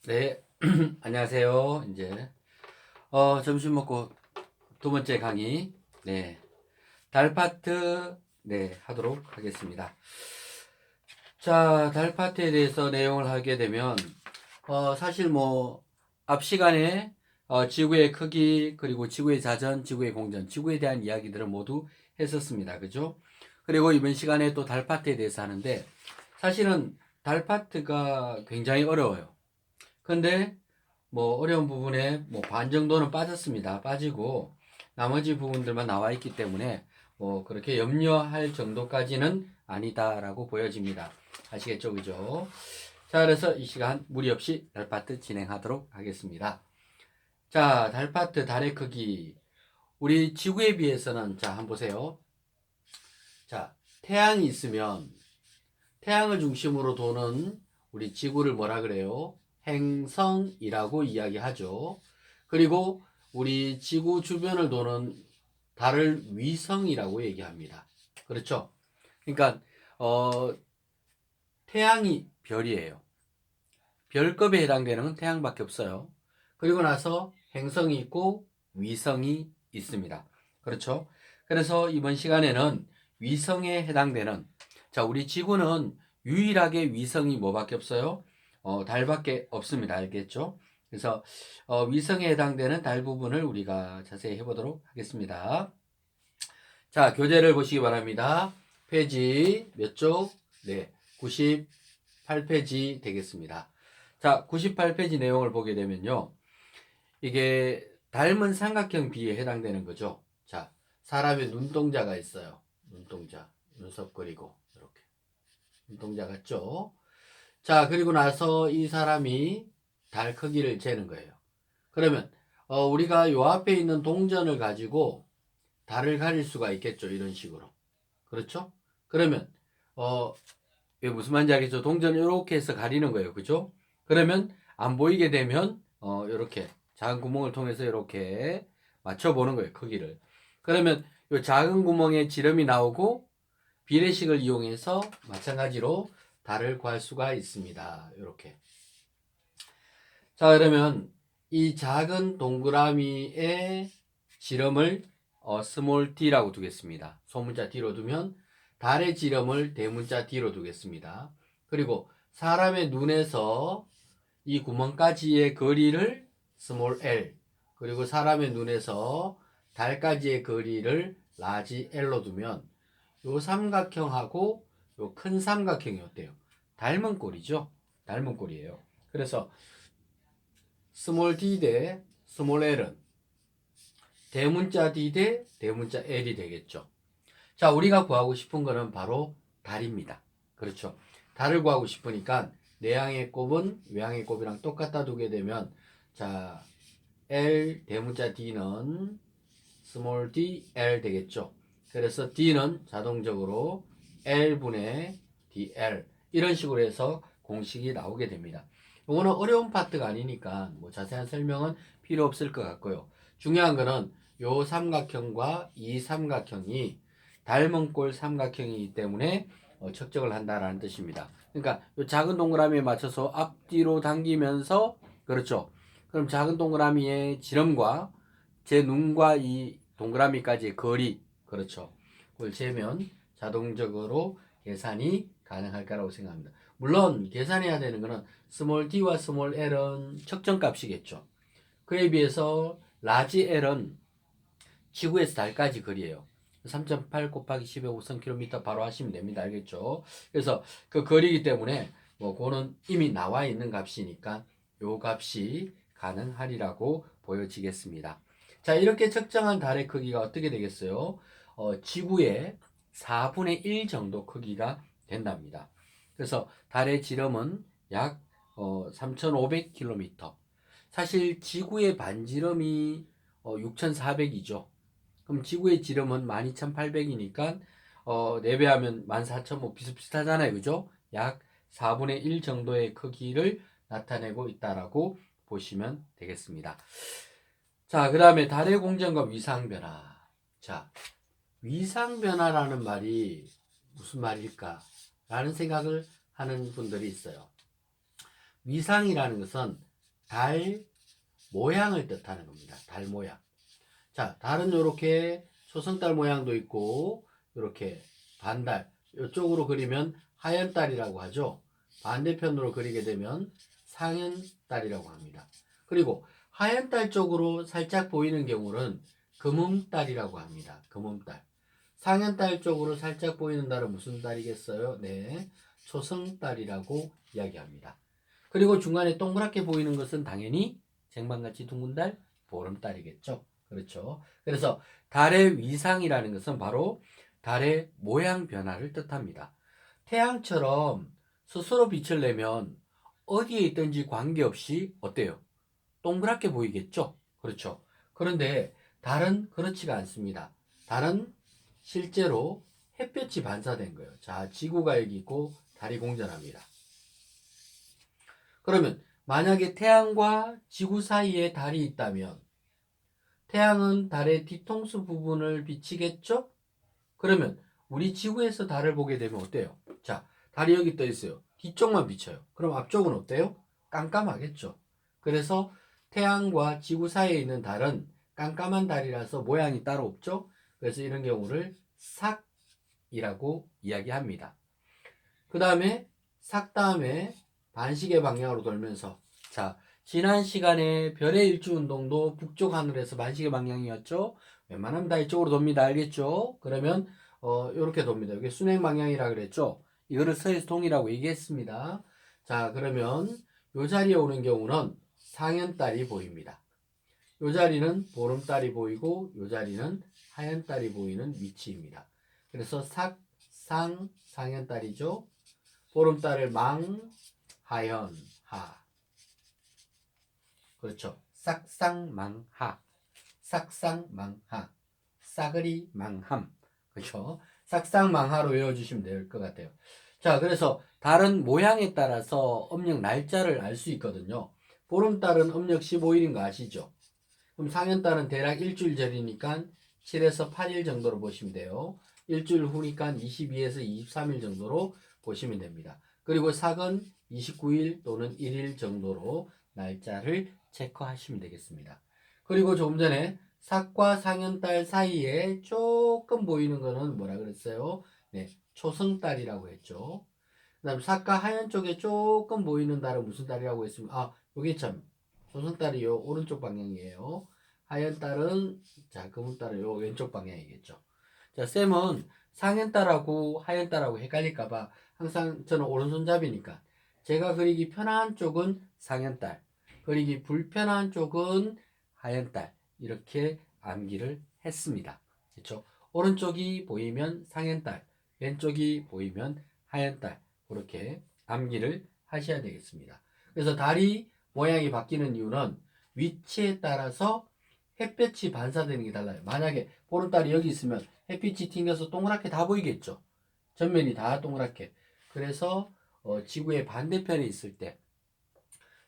네, 안녕하세요. 이제 점심 먹고 두 번째 강의, 달 파트, 하도록 하겠습니다. 자, 달 파트에 대해서 내용을 하게 되면 사실 앞 시간에 지구의 크기, 그리고 지구의 자전, 지구의 공전, 지구에 대한 이야기들을 모두 했었습니다. 그죠? 그리고 이번 시간에 또 달 파트에 대해서 하는데, 사실은 달 파트가 굉장히 어려워요. 근데 어려운 부분에 반 정도는 빠졌습니다. 빠지고 나머지 부분들만 나와 있기 때문에 그렇게 염려할 정도까지는 아니다라고 보여집니다. 아시겠죠? 그죠? 자, 그래서 이 시간 무리 없이 달파트 진행하도록 하겠습니다. 자, 달파트 달의 크기. 우리 지구에 비해서는, 자, 한번 보세요. 자, 태양이 있으면 태양을 중심으로 도는 우리 지구를 뭐라 그래요? 행성이라고 이야기하죠. 그리고 우리 지구 주변을 도는 달을 위성이라고 얘기합니다. 그렇죠? 그러니까 태양이 별이에요. 별급에 해당되는 건 태양밖에 없어요. 그리고 나서 행성이 있고 위성이 있습니다. 그렇죠? 그래서 이번 시간에는 위성에 해당되는, 자, 우리 지구는 유일하게 위성이 뭐밖에 없어요? 달밖에 없습니다. 알겠죠? 그래서 위성에 해당되는 달 부분을 우리가 자세히 해보도록 하겠습니다. 자, 교재를 보시기 바랍니다. 페이지 몇 쪽? 네, 98페이지 되겠습니다. 자, 98페이지 내용을 보게 되면요. 이게 닮은 삼각형 비에 해당되는 거죠. 자, 사람의 눈동자가 있어요. 눈동자, 눈썹 그리고 이렇게 눈동자 같죠? 자, 그리고 나서 이 사람이 달 크기를 재는 거예요. 그러면 우리가 요 앞에 있는 동전을 가지고 달을 가릴 수가 있겠죠. 이런 식으로. 그렇죠? 그러면 이게 무슨 말인지 알겠죠? 동전을 이렇게 해서 가리는 거예요. 그죠? 그러면 안 보이게 되면 이렇게 작은 구멍을 통해서 이렇게 맞춰보는 거예요. 크기를. 그러면 이 작은 구멍에 지름이 나오고 비례식을 이용해서 마찬가지로 달을 구할 수가 있습니다. 이렇게. 자, 그러면 이 작은 동그라미의 지름을 스몰 d라고 두겠습니다. 소문자 d로 두면 달의 지름을 대문자 d로 두겠습니다. 그리고 사람의 눈에서 이 구멍까지의 거리를 스몰 l, 그리고 사람의 눈에서 달까지의 거리를 라지 l로 두면 요 삼각형하고 요 큰 삼각형이 어때요? 닮은 꼴이죠? 닮은 꼴이에요. 그래서 스몰 d 대 스몰 l은 대문자 d 대 대문자 l이 되겠죠. 자, 우리가 구하고 싶은 거는 바로 달입니다. 그렇죠. 달을 구하고 싶으니까 내항의 곱은 외항의 곱이랑 똑같다 두게 되면, 자, L 대문자 D는 스몰 d L 되겠죠. 그래서 D는 자동적으로 L분의 DL, 이런 식으로 해서 공식이 나오게 됩니다. 이거는 어려운 파트가 아니니까 자세한 설명은 필요 없을 것 같고요. 중요한 거는 요 삼각형과 이 삼각형이 닮은 꼴 삼각형이기 때문에 측정을 한다라는 뜻입니다. 그러니까 요 작은 동그라미에 맞춰서 앞뒤로 당기면서, 그렇죠. 그럼 작은 동그라미의 지름과 제 눈과 이 동그라미까지의 거리, 그렇죠. 그걸 재면 자동적으로 계산이 가능할 거라고 생각합니다. 물론 계산해야 되는 것은 스몰 d와 스몰 l은 측정값이겠죠. 그에 비해서 라지 l은 지구에서 달까지 거리예요. 3.8 곱하기 10의 5cm 바로 하시면 됩니다. 알겠죠? 그래서 그 거리이기 때문에 그거는 이미 나와 있는 값이니까 요 값이 가능하리라고 보여지겠습니다. 자, 이렇게 측정한 달의 크기가 어떻게 되겠어요? 지구의 4분의 1 정도 크기가 된답니다. 그래서 달의 지름은 약 3,500km. 사실 지구의 반지름이 6,400이죠. 그럼 지구의 지름은 12,800이니까 4배하면 14,000, 비슷비슷하잖아요. 그죠? 약 4분의 1 정도의 크기를 나타내고 있다라고 보시면 되겠습니다. 자, 그 다음에 달의 공전과 위상변화. 자, 위상변화라는 말이 무슨 말일까? 라는 생각을 하는 분들이 있어요. 위상이라는 것은 달 모양을 뜻하는 겁니다. 달 모양. 자, 달은 이렇게 초승달 모양도 있고 이렇게 반달 이쪽으로 그리면 하얀 달이라고 하죠. 반대편으로 그리게 되면 상현 달이라고 합니다. 그리고 하얀 달 쪽으로 살짝 보이는 경우는 금음달이라고 합니다. 금음달. 상현 달 쪽으로 살짝 보이는 달은 무슨 달이겠어요? 네, 초승달이라고 이야기합니다. 그리고 중간에 동그랗게 보이는 것은 당연히 쟁반같이 둥근 달, 보름달이겠죠. 그렇죠. 그래서 달의 위상이라는 것은 바로 달의 모양 변화를 뜻합니다. 태양처럼 스스로 빛을 내면 어디에 있든지 관계없이 어때요? 동그랗게 보이겠죠? 그렇죠. 그런데 달은 그렇지가 않습니다. 달은 실제로 햇볕이 반사된 거예요. 자, 지구가 여기 있고 달이 공전합니다. 그러면 만약에 태양과 지구 사이에 달이 있다면 태양은 달의 뒤통수 부분을 비치겠죠? 그러면 우리 지구에서 달을 보게 되면 어때요? 자, 달이 여기 떠 있어요. 뒤쪽만 비쳐요. 그럼 앞쪽은 어때요? 깜깜하겠죠. 그래서 태양과 지구 사이에 있는 달은 깜깜한 달이라서 모양이 따로 없죠. 그래서 이런 경우를 삭이라고 이야기합니다. 그 다음에 삭 다음에 반시계 방향으로 돌면서 자, 지난 시간에 별의 일주 운동도 북쪽 하늘에서 반시계 방향이었죠. 웬만하면 다 이쪽으로 돕니다. 알겠죠? 그러면 이렇게 돕니다. 이게 순행 방향이라 그랬죠. 이거를 서해서 동이라고 얘기했습니다. 자, 그러면 이 자리에 오는 경우는 상현달이 보입니다. 이 자리는 보름달이 보이고 이 자리는 하얀달이 보이는 위치입니다. 그래서 삭, 상, 상현달이죠. 보름달을 망, 하현, 하. 그렇죠. 싹쌍망하, 싹쌍망하, 싸그리 망함. 그렇죠. 싹쌍망하로 외워주시면 될 것 같아요. 자, 그래서 달은 모양에 따라서 음력 날짜를 알 수 있거든요. 보름달은 음력 15일인 거 아시죠? 그럼 상현달은 대략 일주일 전이니까 7에서 8일 정도로 보시면 돼요. 일주일 후니까 22에서 23일 정도로 보시면 됩니다. 그리고 삭은 29일 또는 1일 정도로 날짜를 체크하시면 되겠습니다. 그리고 조금 전에 삭과 상현달 사이에 조금 보이는 거는 뭐라 그랬어요? 네, 초승달이라고 했죠. 그 다음 삭과 하얀 쪽에 조금 보이는 달은 무슨 달이라고 했으면 요게 참 초승달이 요 오른쪽 방향이에요. 하얀 달은 자 금은달은 요 왼쪽 방향이겠죠. 자, 쌤은 상현달하고 하얀달하고 헷갈릴까봐 항상 저는 오른손잡이니까 제가 그리기 편한 쪽은 상현달, 그리기 불편한 쪽은 하얀달 이렇게 암기를 했습니다. 그렇죠? 오른쪽이 보이면 상현달, 왼쪽이 보이면 하얀달 그렇게 암기를 하셔야 되겠습니다. 그래서 달이 모양이 바뀌는 이유는 위치에 따라서 햇볕이 반사되는 게 달라요. 만약에 보름달이 여기 있으면 햇빛이 튕겨서 동그랗게 다 보이겠죠. 전면이 다 동그랗게. 그래서 지구의 반대편에 있을 때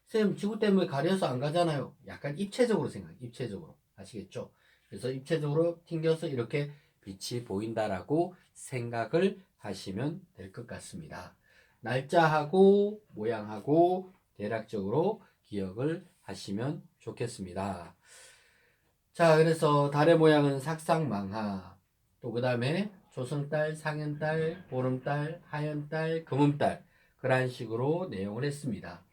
쌤, 지구 때문에 가려서 안 가잖아요. 약간 입체적으로 생각해. 입체적으로. 아시겠죠? 그래서 입체적으로 튕겨서 이렇게 빛이 보인다라고 생각을 하시면 될 것 같습니다. 날짜하고 모양하고 대략적으로 기억을 하시면 좋겠습니다. 자, 그래서 달의 모양은 삭상망하. 또 그 다음에 조승달, 상현달, 보름달, 하현달, 금음달. 그런 식으로 내용을 했습니다.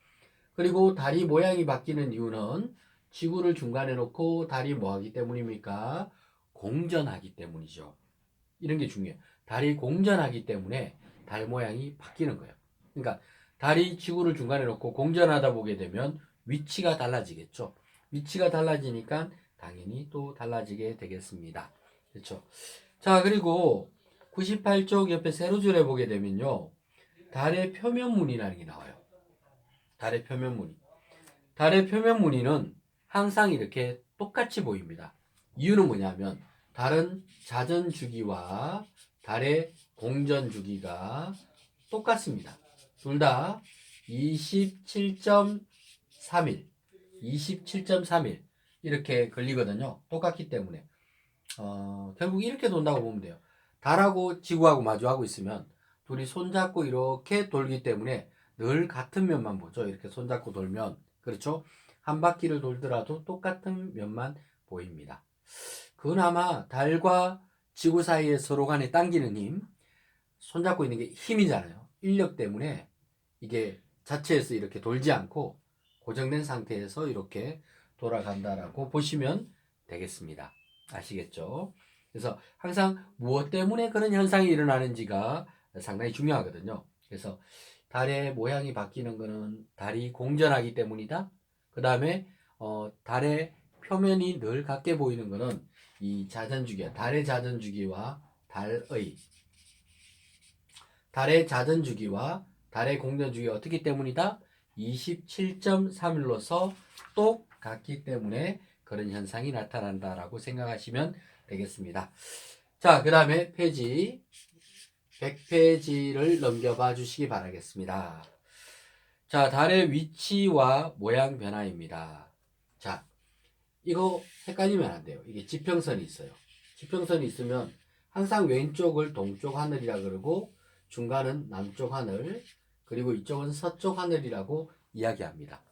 그리고 달이 모양이 바뀌는 이유는 지구를 중간에 놓고 달이 뭐 하기 때문입니까? 공전하기 때문이죠. 이런 게 중요해요. 달이 공전하기 때문에 달 모양이 바뀌는 거예요. 그러니까 달이 지구를 중간에 놓고 공전하다 보게 되면 위치가 달라지겠죠. 위치가 달라지니까 당연히 또 달라지게 되겠습니다. 그렇죠. 자, 그리고 98쪽 옆에 세로줄에 보게 되면요. 달의 표면 무늬라는 게 나와요. 달의 표면 무늬. 달의 표면 무늬는 항상 이렇게 똑같이 보입니다. 이유는 뭐냐면 달은 자전 주기와 달의 공전 주기가 똑같습니다. 둘 다 27.3일, 27.3일 이렇게 걸리거든요. 똑같기 때문에 결국 이렇게 돈다고 보면 돼요. 달하고 지구하고 마주하고 있으면 둘이 손잡고 이렇게 돌기 때문에 늘 같은 면만 보죠. 이렇게 손잡고 돌면 그렇죠. 한 바퀴를 돌더라도 똑같은 면만 보입니다. 그나마 달과 지구 사이에 서로 간에 당기는 힘, 손잡고 있는 게 힘이잖아요. 인력 때문에 이게 자체에서 이렇게 돌지 않고 고정된 상태에서 이렇게 돌아간다라고 보시면 되겠습니다. 아시겠죠? 그래서 항상 무엇 때문에 그런 현상이 일어나는지가 상당히 중요하거든요. 그래서 달의 모양이 바뀌는 것은 달이 공전하기 때문이다. 그 다음에 달의 표면이 늘 같게 보이는 것은 이 자전주기야. 달의 자전주기와 달의 공전주기가 어떻기 때문이다? 27.3일로서 똑같기 때문에 그런 현상이 나타난다라고 생각하시면 되겠습니다. 자, 그 다음에 페이지 100페이지를 넘겨봐 주시기 바라겠습니다. 자, 달의 위치와 모양 변화입니다. 자, 이거 헷갈리면 안 돼요. 이게 지평선이 있어요. 지평선이 있으면 항상 왼쪽을 동쪽 하늘이라 그러고 중간은 남쪽 하늘, 그리고 이쪽은 서쪽 하늘이라고 이야기합니다.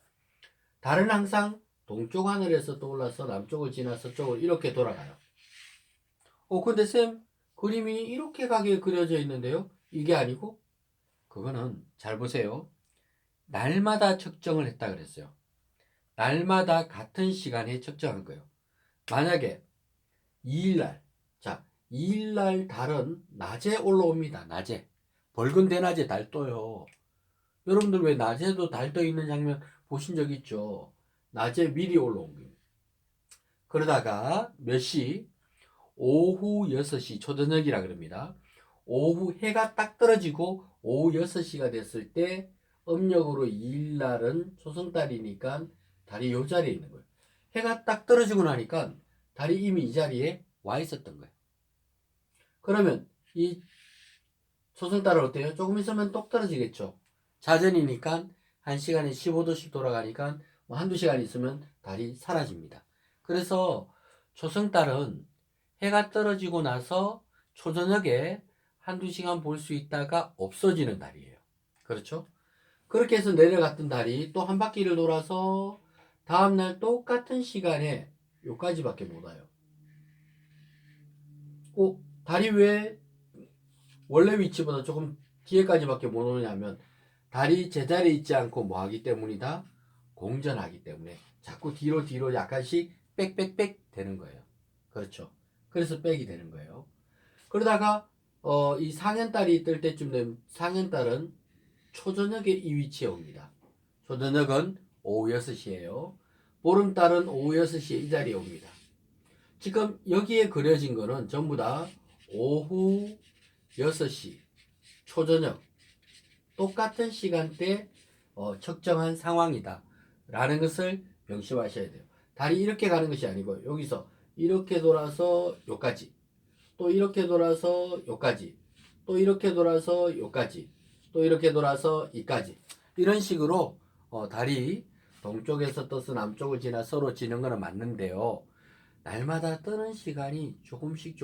달은 항상 동쪽 하늘에서 떠올라서 남쪽을 지나 서쪽을 이렇게 돌아가요. 근데 쌤, 그림이 이렇게 가게 그려져 있는데요? 이게 아니고? 그거는 잘 보세요. 날마다 측정을 했다 그랬어요. 날마다 같은 시간에 측정한 거예요. 만약에 2일날, 자, 2일날 달은 낮에 올라옵니다. 낮에. 밝은 대낮에 달 떠요. 여러분들 왜 낮에도 달 떠 있는 장면 보신 적 있죠? 낮에 미리 올라온 거예요. 그러다가 몇 시? 오후 6시, 초저녁이라 그럽니다. 오후 해가 딱 떨어지고 오후 6시가 됐을 때 음력으로 2일날은 초승달이니까 달이 이 자리에 있는 거예요. 해가 딱 떨어지고 나니까 달이 이미 이 자리에 와 있었던 거예요. 그러면 이 초승달은 어때요? 조금 있으면 똑 떨어지겠죠. 자전이니까 1시간에 15도씩 돌아가니까 뭐 한두 시간 있으면 달이 사라집니다. 그래서 초승달은 해가 떨어지고 나서 초저녁에 한두 시간 볼 수 있다가 없어지는 달이에요. 그렇죠? 그렇게 해서 내려갔던 달이 또 한 바퀴를 돌아서 다음날 똑같은 시간에 요까지밖에 못 와요. 달이 왜 원래 위치보다 조금 뒤에까지밖에 못 오냐면 달이 제자리에 있지 않고 뭐 하기 때문이다? 공전하기 때문에 자꾸 뒤로 약간씩 빽빽빽 되는 거예요. 그렇죠. 그래서 빽이 되는 거예요. 그러다가 이 상현달이 뜰 때쯤 되면 상현달은 초저녁에 이 위치에 옵니다. 초저녁은 오후 6시예요. 보름달은 오후 6시에 이 자리에 옵니다. 지금 여기에 그려진 거는 전부 다 오후 6시, 초저녁 똑같은 시간대 측정한 상황이다 라는 것을 명심하셔야 돼요. 달이 이렇게 가는 것이 아니고 여기서 이렇게 돌아서 요까지, 또 이렇게 돌아서 요까지, 또 이렇게 돌아서 요까지, 또 이렇게 돌아서 이까지, 이런 식으로 달이 동쪽에서 떠서 남쪽을 지나 서로 지는 거는 맞는데요, 날마다 뜨는 시간이 조금씩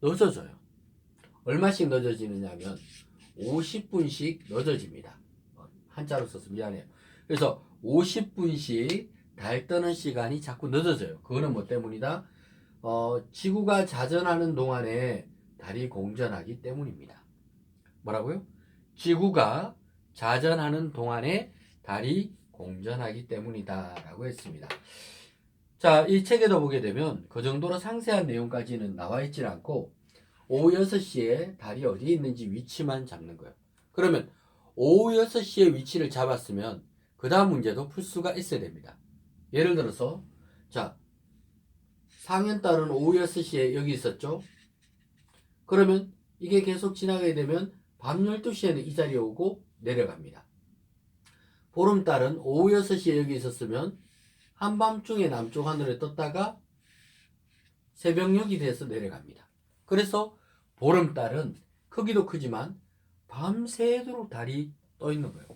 늦어져요. 얼마씩 늦어지느냐면 50분씩 늦어집니다. 한자로 써서 미안해요. 그래서 50분씩 달 뜨는 시간이 자꾸 늦어져요. 그거는 뭐 때문이다? 지구가 자전하는 동안에 달이 공전하기 때문입니다. 뭐라고요? 지구가 자전하는 동안에 달이 공전하기 때문이다 라고 했습니다. 자, 이 책에도 보게 되면 그 정도로 상세한 내용까지는 나와 있지 않고 오후 6시에 달이 어디에 있는지 위치만 잡는 거예요. 그러면 오후 6시에 위치를 잡았으면 그 다음 문제도 풀 수가 있어야 됩니다. 예를 들어서 자, 상현달은 오후 6시에 여기 있었죠. 그러면 이게 계속 지나가게 되면 밤 12시에는 이 자리에 오고 내려갑니다. 보름달은 오후 6시에 여기 있었으면 한밤중에 남쪽 하늘에 떴다가 새벽녘이 돼서 내려갑니다. 그래서 보름달은 크기도 크지만 밤새도록 달이 떠 있는 거예요.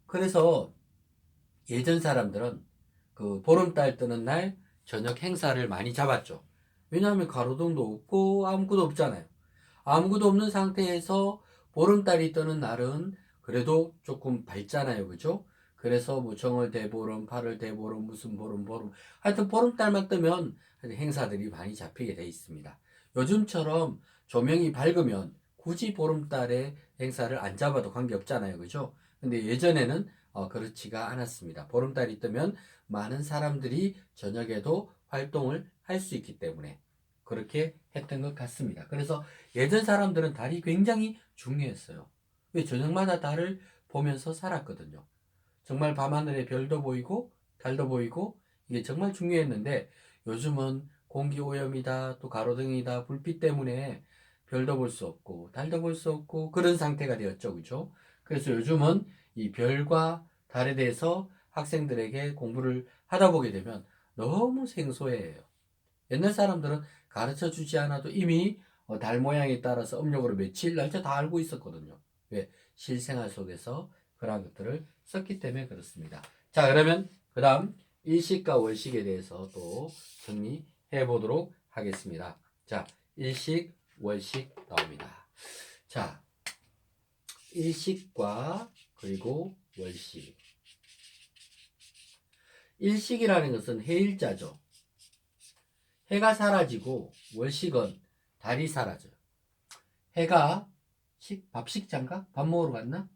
그래서 예전 사람들은 그 보름달 뜨는 날 저녁 행사를 많이 잡았죠. 왜냐하면 가로등도 없고 아무것도 없잖아요. 아무것도 없는 상태에서 보름달이 뜨는 날은 그래도 조금 밝잖아요. 그죠? 그래서 뭐 정월 대보름, 8월 대보름, 무슨 보름, 하여튼 보름달만 뜨면 행사들이 많이 잡히게 돼 있습니다. 요즘처럼 조명이 밝으면 굳이 보름달에 행사를 안 잡아도 관계없잖아요. 그죠? 근데 예전에는 그렇지가 않았습니다. 보름달이 뜨면 많은 사람들이 저녁에도 활동을 할 수 있기 때문에 그렇게 했던 것 같습니다. 그래서 예전 사람들은 달이 굉장히 중요했어요. 왜 저녁마다 달을 보면서 살았거든요. 정말 밤하늘에 별도 보이고 달도 보이고 이게 정말 중요했는데 요즘은 공기 오염이다 또 가로등이다 불빛 때문에 별도 볼 수 없고 달도 볼 수 없고 그런 상태가 되었죠. 그죠? 그래서 요즘은 이 별과 달에 대해서 학생들에게 공부를 하다 보게 되면 너무 생소해요. 옛날 사람들은 가르쳐 주지 않아도 이미 달 모양에 따라서 음력으로 며칠 날짜 다 알고 있었거든요. 왜? 실생활 속에서 그러한 것들을 썼기 때문에 그렇습니다. 자, 그러면 그 다음 일식과 월식에 대해서 또 정리해 보도록 하겠습니다. 자, 일식, 월식 나옵니다. 자, 일식과 그리고 월식. 일식이라는 것은 해일자죠. 해가 사라지고 월식은 달이 사라져요. 해가 밥식자인가? 밥 먹으러 갔나?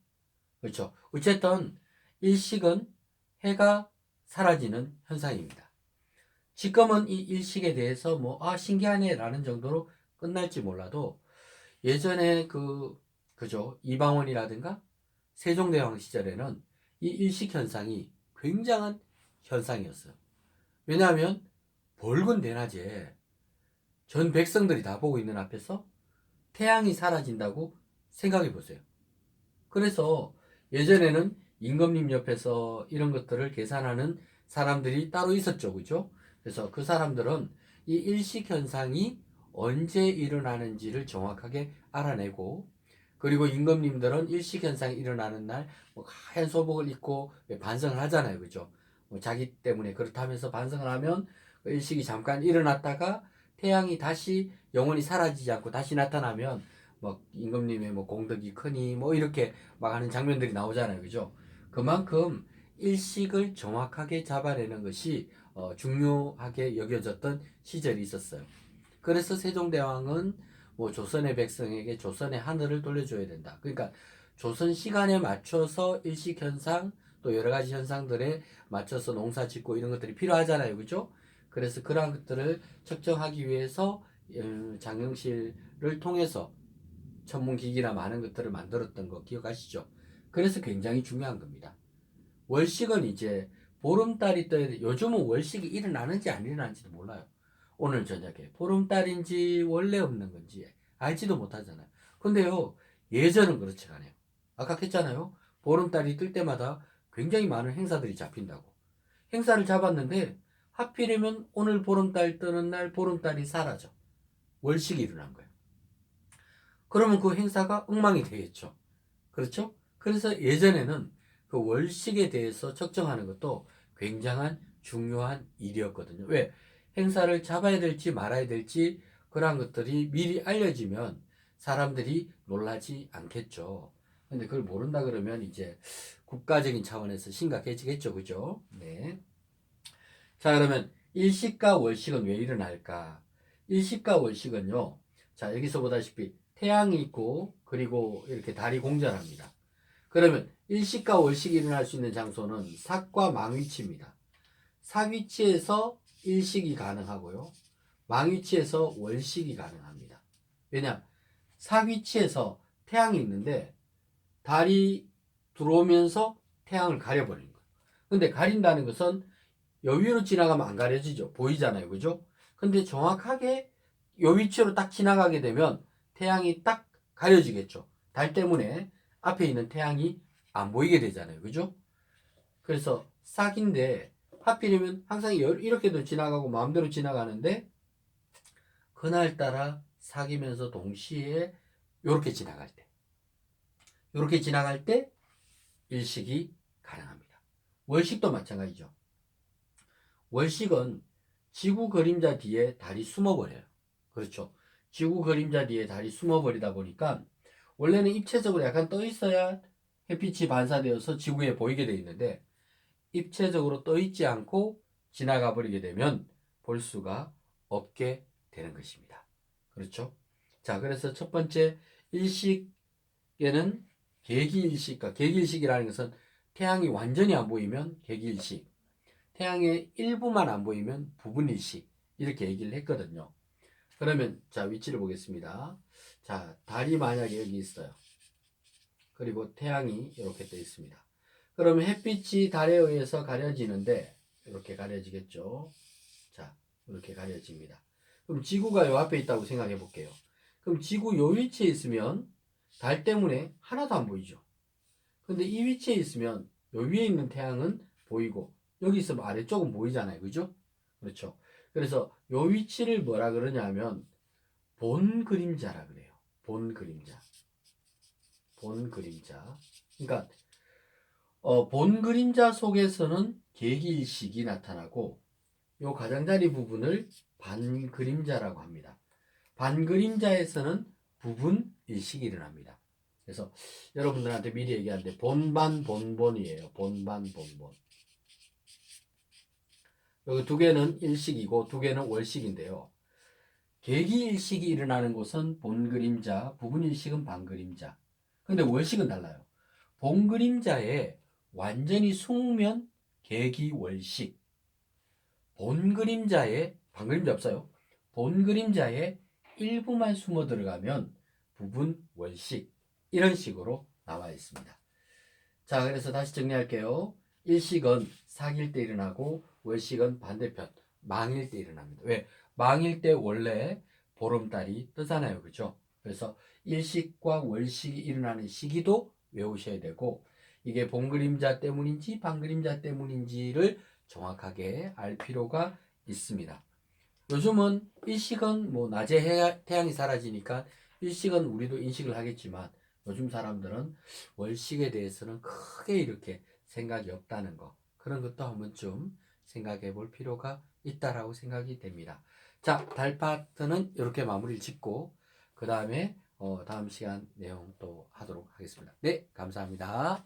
그렇죠. 어쨌든 일식은 해가 사라지는 현상입니다. 지금은 이 일식에 대해서 신기하네 라는 정도로 끝날지 몰라도 예전에 그죠. 이방원이라든가 세종대왕 시절에는 이 일식 현상이 굉장한 현상이었어요. 왜냐하면 밝은 대낮에 전 백성들이 다 보고 있는 앞에서 태양이 사라진다고 생각해 보세요. 그래서 예전에는 임금님 옆에서 이런 것들을 계산하는 사람들이 따로 있었죠. 그죠? 그래서 그 사람들은 이 일식 현상이 언제 일어나는지를 정확하게 알아내고 그리고 임금님들은 일식 현상이 일어나는 날 하얀 소복을 입고 반성을 하잖아요. 그죠? 자기 때문에 그렇다면서 반성을 하면 그 일식이 잠깐 일어났다가 태양이 다시 영원히 사라지지 않고 다시 나타나면 임금님의 공덕이 크니 이렇게 막 하는 장면들이 나오잖아요. 그죠? 그만큼 일식을 정확하게 잡아내는 것이 중요하게 여겨졌던 시절이 있었어요. 그래서 세종대왕은 조선의 백성에게 조선의 하늘을 돌려줘야 된다. 그러니까 조선 시간에 맞춰서 일식 현상 또 여러 가지 현상들에 맞춰서 농사 짓고 이런 것들이 필요하잖아요. 그죠? 그래서 그러한 것들을 측정하기 위해서 장영실을 통해서 천문기기나 많은 것들을 만들었던 거 기억하시죠? 그래서 굉장히 중요한 겁니다. 월식은 이제 보름달이 떠야 돼. 요즘은 월식이 일어나는지 안 일어나는지도 몰라요. 오늘 저녁에 보름달인지 원래 없는 건지 알지도 못하잖아요. 근데요, 예전은 그렇지가 않아요. 아까 했잖아요. 보름달이 뜰 때마다 굉장히 많은 행사들이 잡힌다고. 행사를 잡았는데 하필이면 오늘 보름달 뜨는 날 보름달이 사라져. 월식이 일어난 거예요. 그러면 그 행사가 엉망이 되겠죠. 그렇죠? 그래서 예전에는 그 월식에 대해서 측정하는 것도 굉장한 중요한 일이었거든요. 왜? 행사를 잡아야 될지 말아야 될지 그러한 것들이 미리 알려지면 사람들이 놀라지 않겠죠. 근데 그걸 모른다 그러면 이제 국가적인 차원에서 심각해지겠죠. 그죠? 네. 자, 그러면 일식과 월식은 왜 일어날까? 일식과 월식은요. 자, 여기서 보다시피 태양이 있고 그리고 이렇게 달이 공전합니다. 그러면 일식과 월식이 일어날 수 있는 장소는 삭과 망위치입니다. 삭위치에서 일식이 가능하고요. 망위치에서 월식이 가능합니다. 왜냐? 삭위치에서 태양이 있는데 달이 들어오면서 태양을 가려버리는 거예요. 근데 가린다는 것은 여기로 지나가면 안 가려지죠. 보이잖아요. 그죠? 근데 정확하게 요 위치로 딱 지나가게 되면 태양이 딱 가려지겠죠. 달 때문에 앞에 있는 태양이 안 보이게 되잖아요. 그죠? 그래서 싹인데 하필이면 항상 이렇게도 지나가고 마음대로 지나가는데 그날따라 삭이면서 동시에 요렇게 지나갈 때 요렇게 지나갈 때 일식이 가능합니다. 월식도 마찬가지죠. 월식은 지구 그림자 뒤에 달이 숨어버려요. 그렇죠. 지구 그림자 뒤에 달이 숨어버리다 보니까 원래는 입체적으로 약간 떠 있어야 햇빛이 반사되어서 지구에 보이게 돼 있는데 입체적으로 떠 있지 않고 지나가 버리게 되면 볼 수가 없게 되는 것입니다. 그렇죠? 자, 그래서 첫 번째 일식에는 개기일식과 개기일식이라는 것은 태양이 완전히 안 보이면 개기일식, 태양의 일부만 안 보이면 부분일식 이렇게 얘기를 했거든요. 그러면 자, 위치를 보겠습니다. 자, 달이 만약에 여기 있어요. 그리고 태양이 이렇게 떠 있습니다. 그러면 햇빛이 달에 의해서 가려지는데 이렇게 가려지겠죠. 자, 이렇게 가려집니다. 그럼 지구가 요 앞에 있다고 생각해 볼게요. 그럼 지구 요 위치에 있으면 달 때문에 하나도 안 보이죠. 근데 이 위치에 있으면 요 위에 있는 태양은 보이고 여기 있으면 아래쪽은 보이잖아요. 그죠? 그렇죠. 그래서 요 위치를 뭐라 그러냐면 본 그림자라 그래요. 본 그림자. 본 그림자. 그러니까 본 그림자 속에서는 개기일식이 나타나고 요 가장자리 부분을 반그림자라고 합니다. 반그림자에서는 부분일식이 일어납니다. 그래서 여러분들한테 미리 얘기하는데 본반 본본이에요. 본반 본본. 여기 두 개는 일식이고 두 개는 월식인데요. 개기일식이 일어나는 곳은 본그림자, 부분일식은 반그림자. 근데 월식은 달라요. 본그림자에 완전히 숨으면 개기월식. 본그림자에 반그림자 없어요. 본그림자에 일부만 숨어 들어가면 부분월식. 이런 식으로 나와 있습니다. 자, 그래서 다시 정리할게요. 일식은 사귈 때 일어나고 월식은 반대편 망일 때 일어납니다. 왜? 망일 때 원래 보름달이 뜨잖아요. 그죠? 그래서 일식과 월식이 일어나는 시기도 외우셔야 되고 이게 본그림자 때문인지 반그림자 때문인지를 정확하게 알 필요가 있습니다. 요즘은 일식은 뭐 낮에 태양이 사라지니까 일식은 우리도 인식을 하겠지만 요즘 사람들은 월식에 대해서는 크게 이렇게 생각이 없다는 거, 그런 것도 한 번쯤 생각해 볼 필요가 있다라고 생각이 됩니다. 자, 달 파트는 이렇게 마무리를 짓고 그 다음에 다음 시간 내용 또 하도록 하겠습니다. 네, 감사합니다.